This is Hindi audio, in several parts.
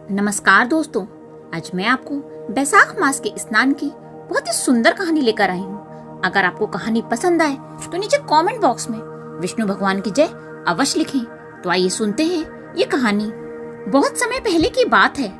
नमस्कार दोस्तों, आज मैं आपको बैसाख मास के स्नान की बहुत ही सुंदर कहानी लेकर आई हूँ। अगर आपको कहानी पसंद आए तो नीचे कमेंट बॉक्स में विष्णु भगवान की जय अवश्य लिखें। तो आइए सुनते हैं ये कहानी। बहुत समय पहले की बात है।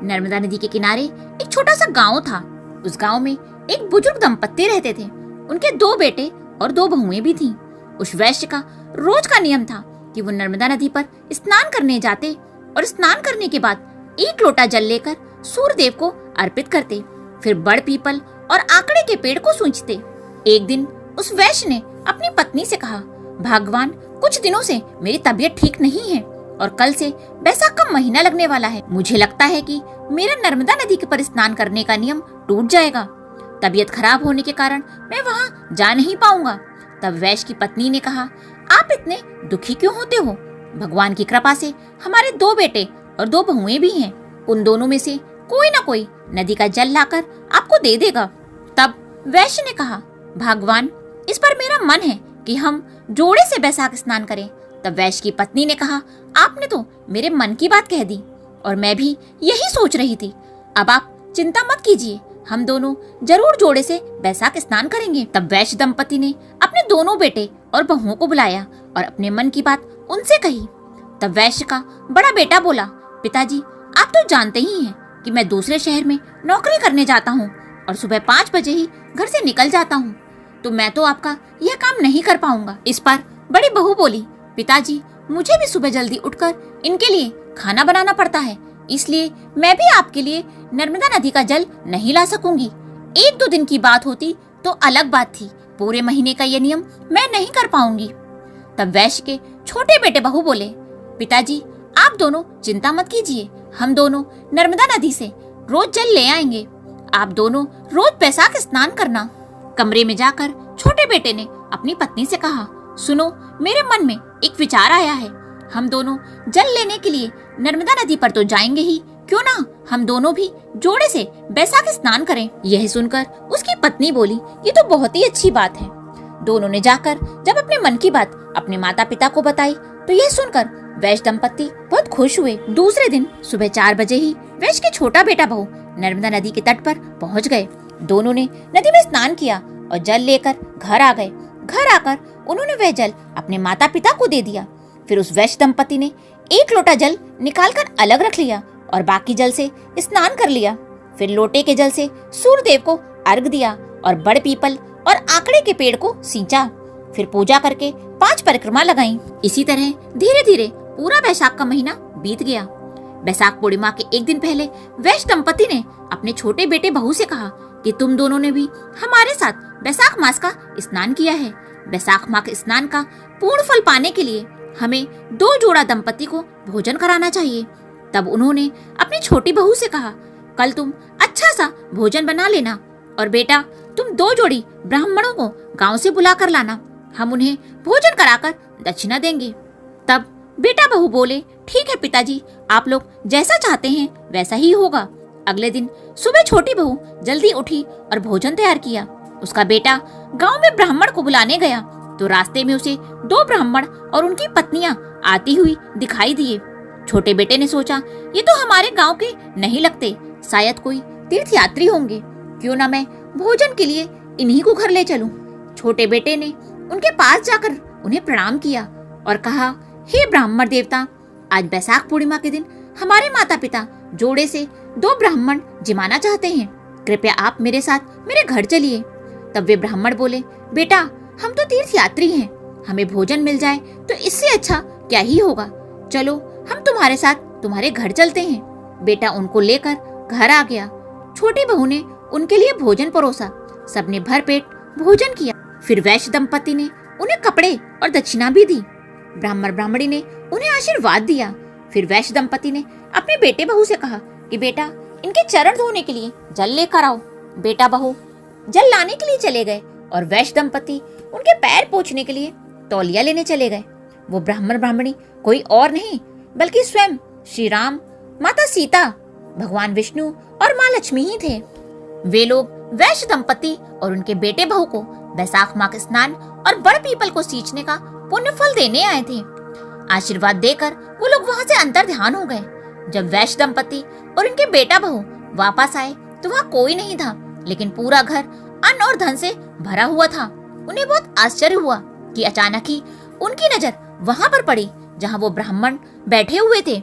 नर्मदा नदी के किनारे एक छोटा सा गाँव था। उस गाँव में एक बुजुर्ग दंपत्ति रहते थे। उनके 2 बेटे और 2 बहुएं भी थीं। उस वैश्य का रोज का नियम था कि वो नर्मदा नदी पर स्नान करने जाते और स्नान करने के बाद 1 लोटा जल लेकर सूर्यदेव को अर्पित करते। फिर बड़ पीपल और आकड़े के पेड़ को सूंघते। एक दिन उस वैश्य ने अपनी पत्नी से कहा, भगवान, कुछ दिनों से मेरी तबीयत ठीक नहीं है और कल से बैसाख का महीना लगने वाला है। मुझे लगता है कि मेरा नर्मदा नदी के पर स्नान करने का नियम टूट जाएगा। तबीयत खराब होने के कारण मैं वहाँ जा नहीं पाऊंगा। तब वैश्य की पत्नी ने कहा, आप इतने दुखी क्यों होते हो? भगवान की कृपा से हमारे 2 बेटे और 2 बहुएं भी हैं। उन दोनों में से कोई ना कोई नदी का जल लाकर आपको दे देगा। तब वैश्य ने कहा, भगवान, इस पर मेरा मन है कि हम जोड़े से बैसाख स्नान करें। तब वैश्य की पत्नी ने कहा, आपने तो मेरे मन की बात कह दी और मैं भी यही सोच रही थी। अब आप चिंता मत कीजिए, हम दोनों जरूर जोड़े से बैसाख स्नान करेंगे। तब वैश्य दंपति ने अपने दोनों बेटे और बहुओं को बुलाया और अपने मन की बात उनसे कही। तब वैश्य का बड़ा बेटा बोला, पिताजी, आप तो जानते ही हैं कि मैं दूसरे शहर में नौकरी करने जाता हूँ और सुबह 5 बजे ही घर से निकल जाता हूँ, तो मैं तो आपका यह काम नहीं कर पाऊंगा। इस पर बड़ी बहू बोली, पिताजी, मुझे भी सुबह जल्दी उठकर इनके लिए खाना बनाना पड़ता है, इसलिए मैं भी आपके लिए नर्मदा नदी का जल नहीं ला सकूंगी। 1-2 दिन की बात होती तो अलग बात थी, पूरे महीने का ये नियम मैं नहीं कर पाऊंगी। तब वैश्य के छोटे बेटे बहू बोले, पिताजी, आप दोनों चिंता मत कीजिए, हम दोनों नर्मदा नदी से रोज जल ले आएंगे। आप दोनों रोज बैसाख स्नान करना। कमरे में जाकर छोटे बेटे ने अपनी पत्नी से कहा, सुनो, मेरे मन में एक विचार आया है। हम दोनों जल लेने के लिए नर्मदा नदी पर तो जाएंगे ही, क्यों ना हम दोनों भी जोड़े से बैसाख स्नान करें। यह सुनकर उसकी पत्नी बोली, ये तो बहुत ही अच्छी बात है। दोनों ने जाकर जब अपने मन की बात अपने माता पिता को बताई तो यह सुनकर वैश्य दंपत्ति बहुत खुश हुए। दूसरे दिन सुबह 4 बजे ही वैश्य के छोटा बेटा बहू नर्मदा नदी के तट पर पहुंच गए। दोनों ने नदी में स्नान किया और जल लेकर घर आ गए। घर आकर उन्होंने वह जल अपने माता पिता को दे दिया। फिर उस वैश्य दंपत्ति ने 1 लोटा जल निकालकर अलग रख लिया और बाकी जल से स्नान कर लिया। फिर लोटे के जल से सूर्यदेव को अर्घ दिया और बड़ पीपल और आकड़े के पेड़ को सींचा। फिर पूजा करके 5 परिक्रमा लगाई। इसी तरह धीरे धीरे पूरा बैसाख का महीना बीत गया। बैसाख पूर्णिमा के एक दिन पहले वैश्य दंपति ने अपने छोटे बेटे बहू से कहा कि तुम दोनों ने भी हमारे साथ बैसाख मास का स्नान किया है। बैसाख मास के स्नान का पूर्ण फल पाने के लिए हमें 2 जोड़ा दंपति को भोजन कराना चाहिए। तब उन्होंने अपनी छोटी बहू से कहा, कल तुम अच्छा सा भोजन बना लेना और बेटा, तुम 2 जोड़ी ब्राह्मणों को गांव से बुला कर लाना, हम उन्हें भोजन कराकर दक्षिणा देंगे। तब बेटा बहू बोले, ठीक है पिताजी, आप लोग जैसा चाहते हैं वैसा ही होगा। अगले दिन सुबह छोटी बहू जल्दी उठी और भोजन तैयार किया। उसका बेटा गांव में ब्राह्मण को बुलाने गया तो रास्ते में उसे 2 ब्राह्मण और उनकी पत्नियां आती हुई दिखाई दिए। छोटे बेटे ने सोचा, ये तो हमारे गांव के नहीं लगते, शायद कोई तीर्थ यात्री होंगे, क्यों ना मैं भोजन के लिए इन्हीं को घर ले चलूं। छोटे बेटे ने उनके पास जाकर उन्हें प्रणाम किया और कहा, हे ब्राह्मण देवता, आज बैसाख पूर्णिमा के दिन हमारे माता पिता जोड़े से 2 ब्राह्मण जिमाना चाहते हैं, कृपया आप मेरे साथ मेरे घर चलिए। तब वे ब्राह्मण बोले, बेटा, हम तो तीर्थ यात्री हैं, हमें भोजन मिल जाए तो इससे अच्छा क्या ही होगा, चलो हम तुम्हारे साथ तुम्हारे घर चलते हैं। बेटा उनको लेकर घर आ गया। छोटी बहू ने उनके लिए भोजन परोसा। सबने भर पेट भोजन किया। फिर वैश्य दंपति ने उन्हें कपड़े और दक्षिणा भी दी। ब्राह्मण ब्राह्मणी ने उन्हें आशीर्वाद दिया। फिर वैश्य दंपति ने अपने बेटे बहू से कहा कि बेटा, इनके चरण धोने के लिए जल लेकर आओ। बेटा बहू जल लाने के लिए चले गए और वैश्य दंपति उनके पैर पोंछने के लिए तौलिया लेने चले गए। वो ब्राह्मण ब्राह्मणी कोई और नहीं बल्कि स्वयं श्री राम, माता सीता, भगवान विष्णु और माँ लक्ष्मी ही थे। वे लोग वैश्य दंपति और उनके बेटे बहू को बैसाख माह के स्नान और बड़ पीपल को सींचने का पुण्य फल देने आए थे। आशीर्वाद देकर वो लोग वहाँ से अंतर ध्यान हो गए। जब वैश्य दंपति और उनके बेटा बहू वापस आए तो वहाँ कोई नहीं था, लेकिन पूरा घर अन्न और धन से भरा हुआ था। उन्हें बहुत आश्चर्य हुआ कि अचानक ही उनकी नजर वहां पर पड़ी जहां वो ब्राह्मण बैठे हुए थे।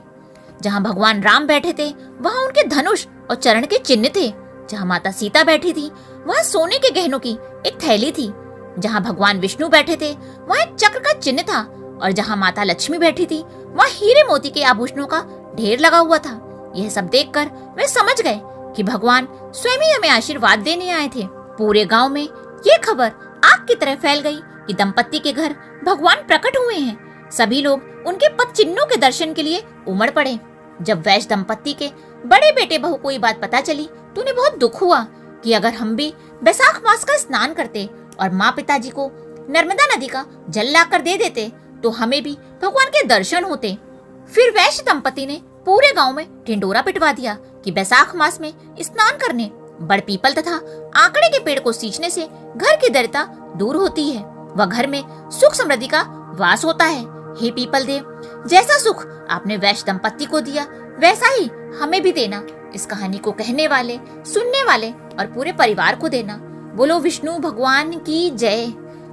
जहां भगवान राम बैठे थे वहां उनके धनुष और चरण के चिन्ह थे। जहां माता सीता बैठी थी वहां सोने के गहनों की एक थैली थी। जहां भगवान विष्णु बैठे थे वहां एक चक्र का चिन्ह था, और जहां माता लक्ष्मी बैठी थी वहां हीरे मोती के आभूषणों का ढेर लगा हुआ था। यह सब देखकर वे समझ गए कि भगवान स्वयं ही हमें आशीर्वाद देने आए थे। पूरे गांव में ये खबर आग की तरह फैल गई कि दंपत्ति के घर भगवान प्रकट हुए हैं। सभी लोग उनके पद चिन्हों के दर्शन के लिए उमड़ पड़े। जब वैश्य दंपत्ति के बड़े बेटे बहू को ये बात पता चली तो उन्हें बहुत दुख हुआ कि अगर हम भी बैसाख मास का स्नान करते और माँ पिताजी को नर्मदा नदी का जल लाकर दे देते तो हमें भी भगवान के दर्शन होते। फिर वैश्य दंपति ने पूरे गांव में ढिंडोरा पिटवा दिया कि बैसाख मास में स्नान करने बड़ पीपल तथा आंकड़े के पेड़ को सींचने से घर की दरिद्रता दूर होती है, वह घर में सुख समृद्धि का वास होता है। हे पीपल देव, जैसा सुख आपने वैश्य दंपत्ति को दिया वैसा ही हमें भी देना। इस कहानी को कहने वाले, सुनने वाले और पूरे परिवार को देना। बोलो विष्णु भगवान की जय।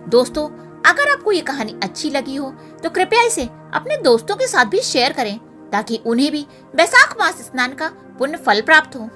दोस्तों, अगर आपको ये कहानी अच्छी लगी हो तो कृपया इसे अपने दोस्तों के साथ भी शेयर करें ताकि उन्हें भी बैसाख मास स्नान का पुण्य फल प्राप्त हो।